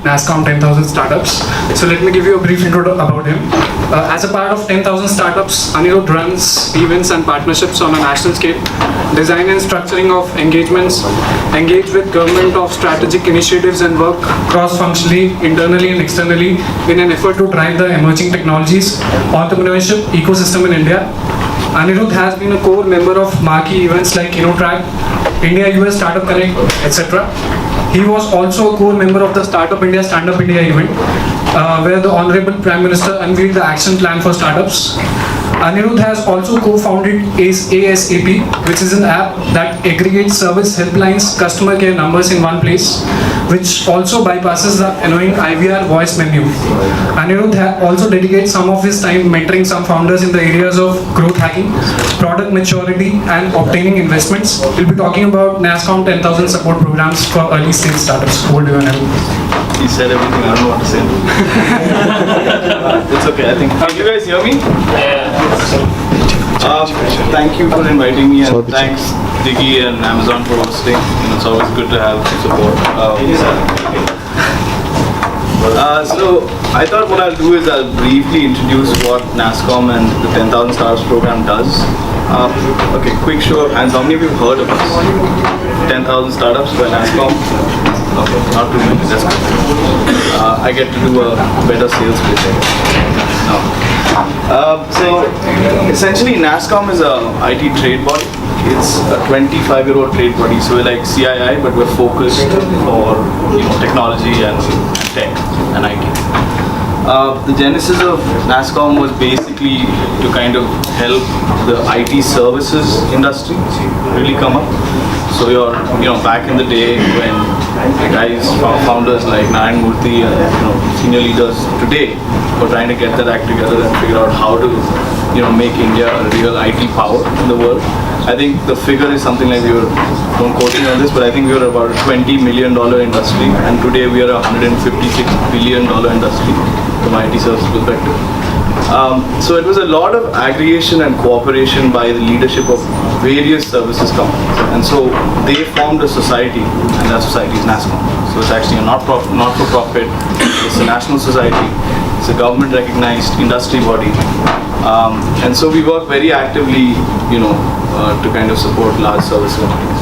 NASSCOM 10,000 Startups. So let me give you a brief intro about him. As a part of 10,000 Startups, Anirudh runs events and partnerships on a national scale, design and structuring of engagements, engage with government of strategic initiatives and work cross-functionally, internally and externally in an effort to drive the emerging technologies, entrepreneurship ecosystem in India. Anirudh has been a core member of marquee events like InnoTrack, India-US Startup Connect, etc. He was also a core member of the Startup India Stand Up India event, where the Honorable Prime Minister unveiled the action plan for startups. Anirudh has also co-founded ASAP, which is an app that aggregates service helplines, customer care numbers in one place, which also bypasses the annoying IVR voice menu. Anirudh also dedicates some of his time mentoring some founders in the areas of growth hacking, product maturity, and obtaining investments. We'll be talking about NASSCOM 10,000 support programs for early stage startups. Over to you, Anirudh. He said everything I don't know what to say. It's okay, I think. Can you guys hear me? Thank you for inviting me, and thanks Diggy and Amazon for hosting. It's always good to have support. So I thought what I'll do is I'll briefly introduce what NASSCOM and the 10,000 Startups program does. Okay, quick show of hands. How many of you have heard of us? 10,000 Startups by NASSCOM? Okay, not too many, that's good. I get to do a better sales pitch. No. So essentially NASSCOM is a IT trade body. It's a 25-year-old trade body, so we're like CII, but we're focused for technology and tech and IT. The genesis of NASSCOM was basically to kind of help the IT services industry really come up. So you're back in the day when the guys, founders like Narayan Murthy and senior leaders today were trying to get that act together and figure out how to make India a real IT power in the world. I think the figure is something like don't quote me on this, but I think we were about a $20 million industry, and today we are a $156 billion industry from IT service perspective. So it was a lot of aggregation and cooperation by the leadership of various services companies, and so they formed a society, and that society is NASSCOM. So it's actually a not-for-profit, it's a national society, it's a government-recognized industry body, and so we work very actively, to kind of support large service companies.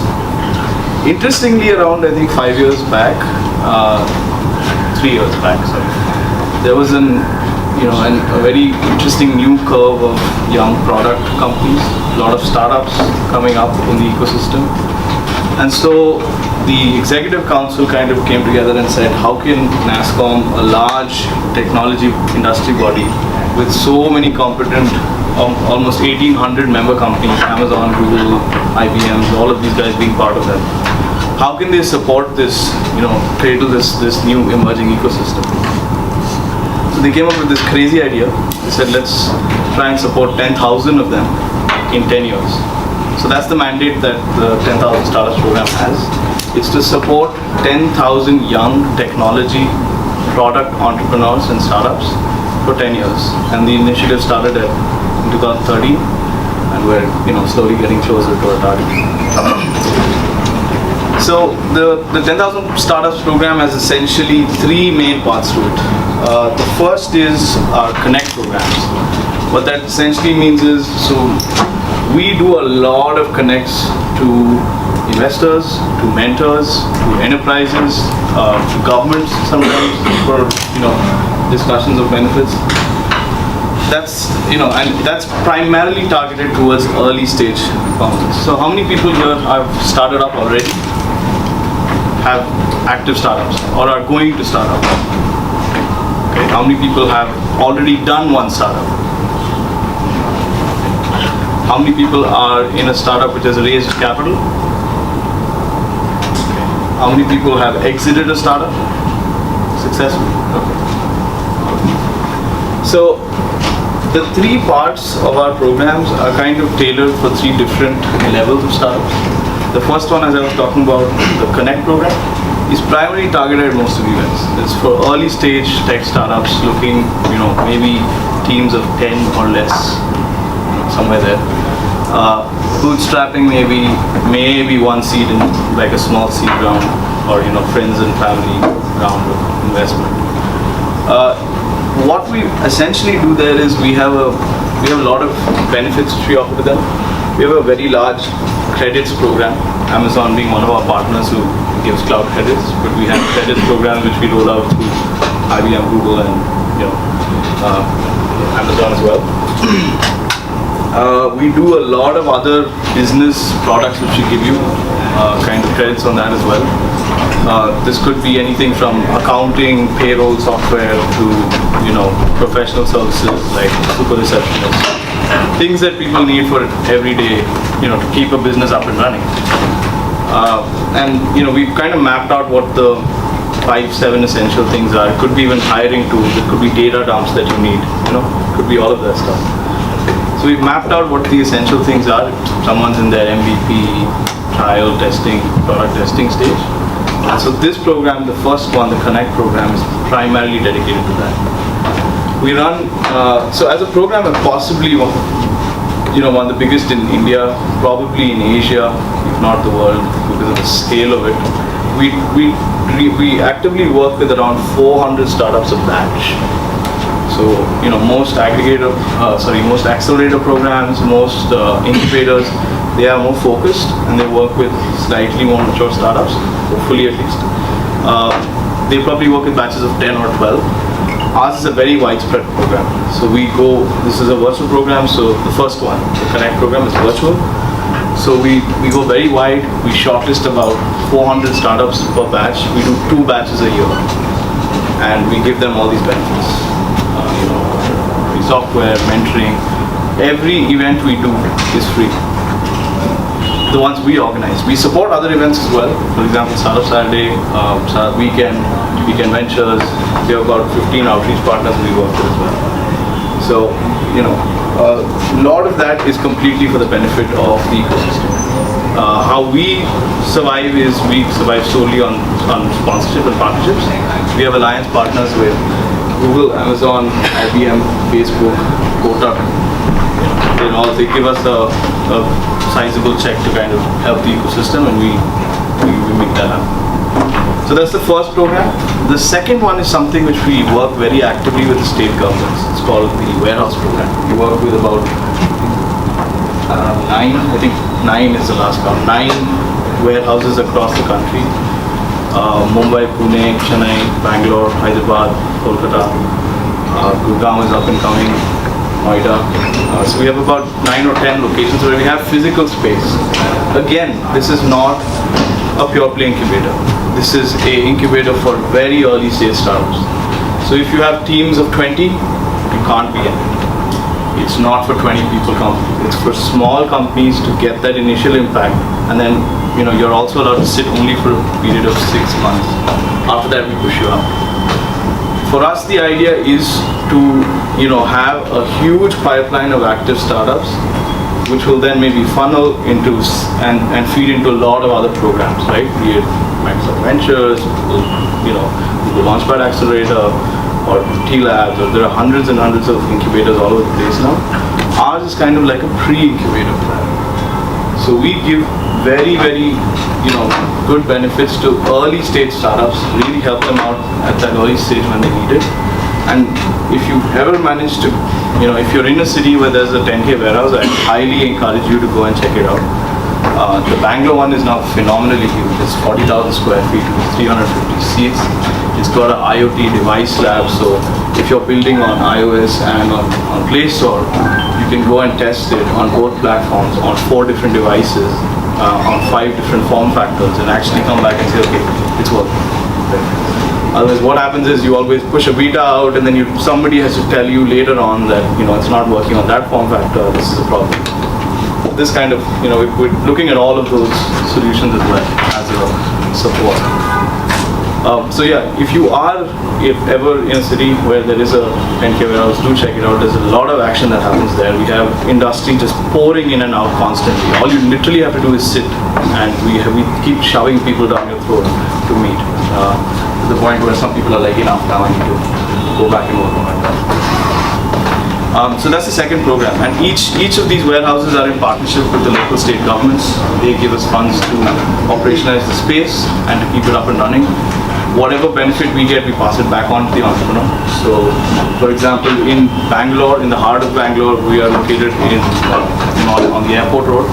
Interestingly, around I think 3 years back, sorry, there was a very interesting new curve of young product companies, a lot of startups coming up in the ecosystem. And so the executive council kind of came together and said, how can NASSCOM, a large technology industry body with so many competent, almost 1,800 member companies, Amazon, Google, IBM, all of these guys being part of that, how can they support this, cradle this new emerging ecosystem? So they came up with this crazy idea. They said, let's try and support 10,000 of them in 10 years. So that's the mandate that the 10,000 Startups program has. It's to support 10,000 young technology product entrepreneurs and startups for 10 years. And the initiative started in 2013, and we're slowly getting closer to our target. So the 10,000 Startups program has essentially 3 main parts to it. The first is our Connect programs. What that essentially means is, so we do a lot of connects to investors, to mentors, to enterprises, to governments sometimes for discussions of benefits. That's and that's primarily targeted towards early stage founders. So how many people here have started up already? Have active startups or are going to start up? Okay. How many people have already done one startup? How many people are in a startup which has raised capital? Okay. How many people have exited a startup successfully? Okay. So the 3 parts of our programs are kind of tailored for 3 different levels of startups. The first one, as I was talking about, the Connect program, is primarily targeted at most of you guys. It's for early stage tech startups looking, maybe teams of 10 or less, somewhere there. Bootstrapping maybe 1 seed in like a small seed round, or friends and family round of investment. What we essentially do there is we have a lot of benefits which we offer to them. We have a very large credits program, Amazon being one of our partners who gives cloud credits, but we have credits program which we roll out through IBM, Google, and Amazon as well. We do a lot of other business products which we give you kind of credits on that as well. This could be anything from accounting, payroll software to professional services like super receptionists, things that people need for every day, to keep a business up and running. And we've kind of mapped out what the 5-7 essential things are. It could be even hiring tools. It could be data dumps that you need. It could be all of that stuff. So we've mapped out what the essential things are. Someone's in their MVP, trial testing, product testing stage. And so this program, the first one, the Connect program, is primarily dedicated to that. We run, so as a program, possibly one of the biggest in India, probably in Asia, if not the world, because of the scale of it. We actively work with around 400 startups a batch. So, most most accelerator programs, most incubators, they are more focused and they work with slightly more mature startups, hopefully at least. They probably work with batches of 10 or 12. Ours is a very widespread program. So this is a virtual program, so the first one, the Connect program, is virtual. So we go very wide, we shortlist about 400 startups per batch. We do 2 batches a year and we give them all these benefits. Free software, mentoring. Every event we do is free. The ones we organize. We support other events as well. For example, Startup Saturday, Startup Weekend, Weekend Ventures. We have about 15 outreach partners we work with as well. So, a lot of that is completely for the benefit of the ecosystem. How we survive is we survive solely on sponsorship and partnerships. We have alliance partners with Google, Amazon, IBM, Facebook, Kotak. They give us a sizable check to kind of help the ecosystem, and we make that happen. So that's the first program. The second one is something which we work very actively with the state governments. It's called the warehouse program. We work with about 9 is the last count, 9 warehouses across the country. Mumbai, Pune, Chennai, Bangalore, Hyderabad, Kolkata. Gurgaon is up and coming. Noida. So we have about 9 or 10 locations where we have physical space. Again, this is not a pure play incubator. This is a incubator for very early stage startups. So if you have teams of 20, you can't be in it. It's not for 20 people companies. It's for small companies to get that initial impact, and then you're also allowed to sit only for a period of 6 months. After that, we push you up. For us, the idea is to have a huge pipeline of active startups, which will then maybe funnel into and feed into a lot of other programs, right? Be it Microsoft Ventures, Google Launchpad Accelerator, or T-Labs, or there are hundreds and hundreds of incubators all over the place now. Ours is kind of like a pre-incubator plan. So we give very, very, good benefits to early stage startups, really help them out at that early stage when they need it. And if you ever manage to, if you're in a city where there's a 10K warehouse, I highly encourage you to go and check it out. The Bangalore one is now phenomenally huge. It's 40,000 square feet with 350 seats. It's got an IoT device lab, so if you're building on iOS and on Play Store, you can go and test it on both platforms on 4 different devices, on 5 different form factors, and actually come back and say, okay, it's working. Otherwise, what happens is you always push a beta out, and then somebody has to tell you later on that it's not working on that form factor. This is a problem. This kind of we're looking at all of those solutions as well as a support. So yeah, if ever in a city where there is a 10K warehouse, do check it out. There's a lot of action that happens there. We have industry just pouring in and out constantly. All you literally have to do is sit, and we keep shoving people down your throat to meet. To the point where some people are like, enough now, I need to go back and work on my stuff. So that's the second program, and each of these warehouses are in partnership with the local state governments. They give us funds to operationalize the space and to keep it up and running. whatever benefit we get, we pass it back on to the entrepreneur. So, for example, in Bangalore, in the heart of Bangalore, we are located on the airport road,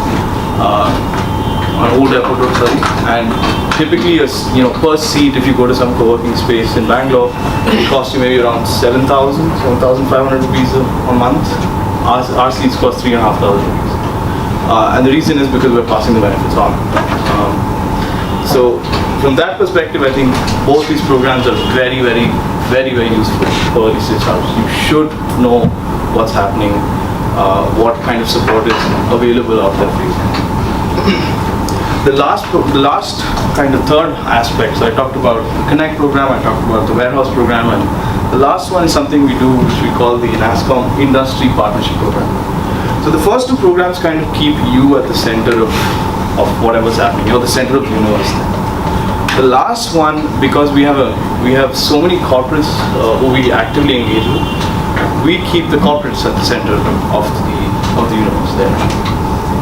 on old airport road, sorry. And typically, per seat, if you go to some co-working space in Bangalore, it costs you maybe around 7,500 rupees a month. Our seats cost 3,500 rupees. And the reason is because we're passing the benefits on. So from that perspective, I think both these programs are very, very, very, very useful for early stage startups. You should know what's happening, what kind of support is available out there for you. The last kind of third aspect, so I talked about the Connect program, I talked about the warehouse program, and the last one is something we do which we call the NASSCOM Industry Partnership Program. So the first two programs kind of keep you at the center of whatever's happening. You're the center of the universe. The last one, because we have so many corporates who we actively engage with, we keep the corporates at the center of the universe there.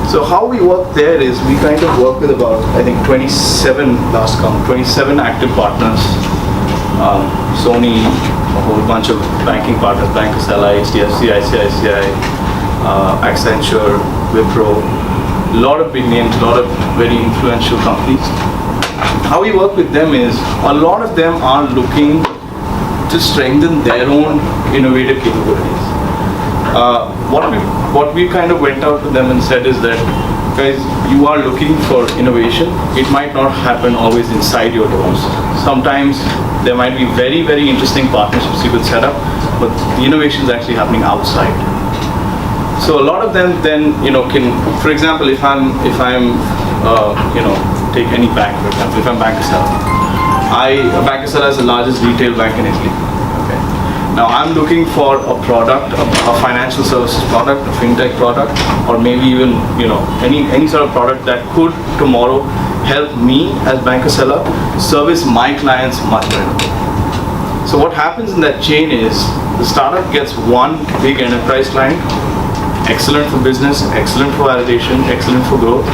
So how we work there is we kind of work with about, I think, 27 active partners. Sony, a whole bunch of banking partners, Bank of Sala, HDFC, ICICI, Accenture, Wipro, a lot of big names, a lot of very influential companies. How we work with them is, a lot of them are looking to strengthen their own innovative capabilities. What we kind of went out to them and said is that, guys, you are looking for innovation. It might not happen always inside your doors. Sometimes there might be very, very interesting partnerships you could set up, but the innovation is actually happening outside. So a lot of them then, can, for example, if I'm take any bank, for example, if I'm Bank of Sala. Bank of Sala is the largest retail bank in Italy. Okay. Now I'm looking for a product, a financial services product, a fintech product, or maybe even any sort of product that could tomorrow help me as Bank of Sala service my clients much better. So what happens in that chain is the startup gets one big enterprise client, excellent for business, excellent for validation, excellent for growth.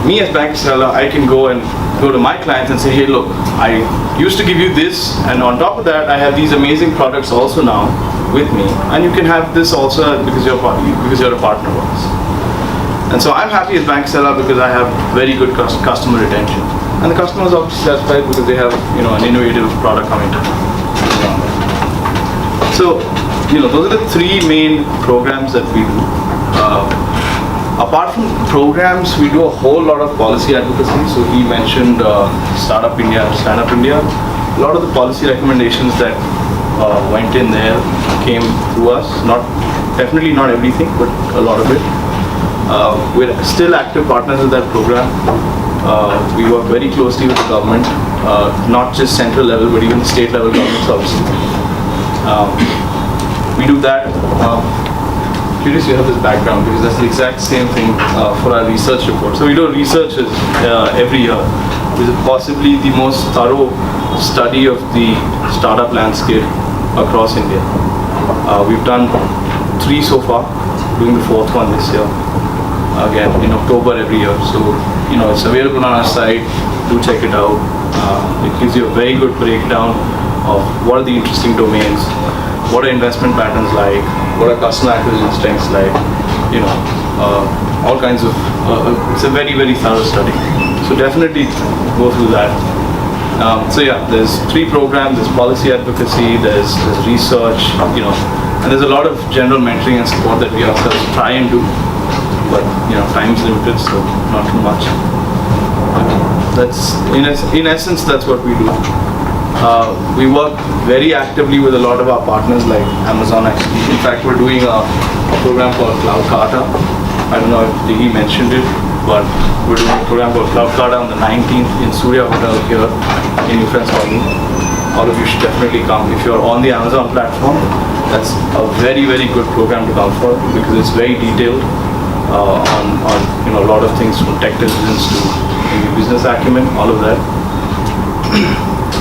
Me as Bank of Sala, I can go to my clients and say, hey, look, I used to give you this, and on top of that, I have these amazing products also now with me, and you can have this also because you're a partner of ours. And so I'm happy as Bank of Sala because I have very good customer retention, and the customer is obviously satisfied because they have an innovative product coming to them. So those are the three main programs that we do. Apart from programs, we do a whole lot of policy advocacy. So he mentioned Startup India, Stand Up India. A lot of the policy recommendations that went in there came through us. Definitely not everything, but a lot of it. We're still active partners with that program. We work very closely with the government, not just central level, but even state level governments obviously. We do that. Curious you have this background because that's the exact same thing for our research report. So we do researches every year. This is possibly the most thorough study of the startup landscape across India. We've done 3 so far, doing the 4th one this year. Again, in October every year. So, it's available on our site. Do check it out. It gives you a very good breakdown of what are the interesting domains, what are investment patterns like, what are customer acquisition strengths like, all kinds of, it's a very, very thorough study. So definitely go through that. So yeah, there's 3 programs, there's policy advocacy, there's research, and there's a lot of general mentoring and support that we ourselves try and do, but time is limited, so not too much. That's, in essence, that's what we do. We work very actively with a lot of our partners like Amazon actually. In fact, we're doing a program called Cloud Carta. I don't know if he mentioned it, but we're doing a program called Cloud Carta on the 19th in Surya Hotel here in New Friends Colony. All of you should definitely come. If you're on the Amazon platform, that's a very, very good program to come for because it's very detailed on a lot of things from tech diligence to business acumen, all of that.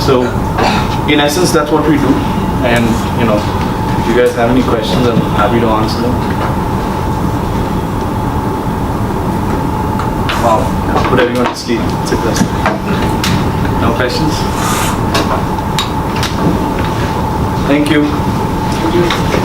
So, in essence, that's what we do. And, if you guys have any questions, I'm happy to answer them. Wow, put everyone to sleep. It's a blessing. No questions? Thank you.